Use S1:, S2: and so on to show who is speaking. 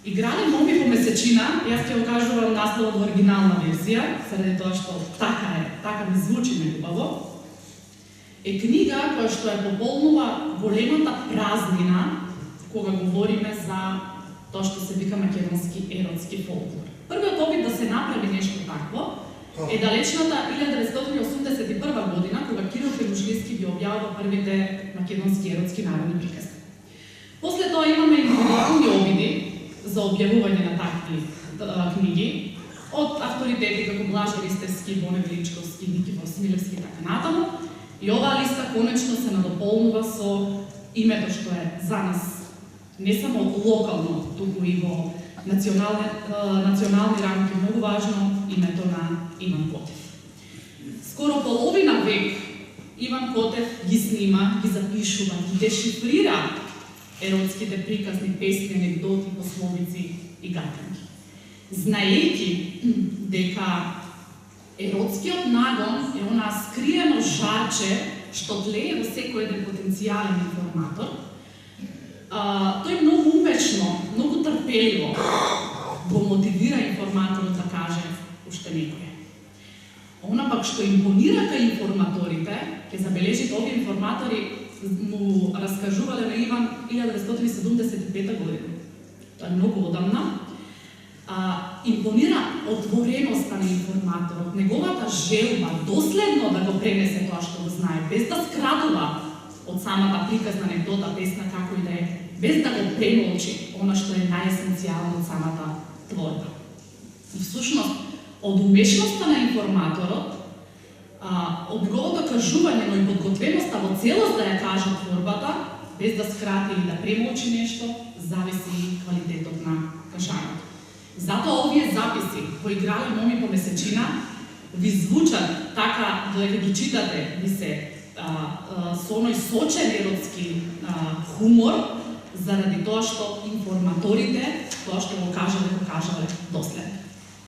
S1: Играле моми по месечина, јас ќе го кажувам насловот во оригинална верзија, заради тоа што така ми звучи неубаво, е книга која што ја пополнува големата празнина кога говориме за тоа што се вика македонски еротски фолклор. Првиот опит да се направи нешто такво е далечната 1981 година, кога Кирил Пелушливски ги објавува првите македонски еротски народни приказки. После тоа имаме индивидуални обиди за објавување на такви книги од авторитети како Блажа Ристевски, Боне Величковски, Никифор Смилевски и така натаму. И оваа листа конечно се надополнува со името што е за нас не само локално, туку и во национални рамки многу важно, името на Иван Котев. Скоро половина век Иван Котев ги снима, ги запишува, ги дешифрира еротските приказни, песни, анекдоти, пословици и гатанки. Знаејќи дека еротскиот нагон е она скриено жарче што тлее во секој еден потенцијален информатор, тој многу умечно, многу трпеливо го мотивира информаторот да каже уште некој. Она пак што импонира кај информаторите, ќе забележите овие информатори му раскажувале на Иван 1975 година. Тоа е многу одамна. Импонира отвореноста на информаторот, неговата желба доследно да го пренесе тоа што го знае, без да скрадува од самата приказна анекдота, песна, како и да е, без да го премолчи она што е најесенцијално од самата творба. И всушност, од умешноста на информаторот, од неговото кажување, но и подготвеноста во целост да ја каже творбата, без да скрати или да премолчи нешто, зависи и квалитетот на кажањето. Затоа овие записи во Играле моми по месечина ви звучат така, додека ги читате, ви се со оној сочен еротски хумор, заради тоа што информаторите, тоа што го кажале доследно.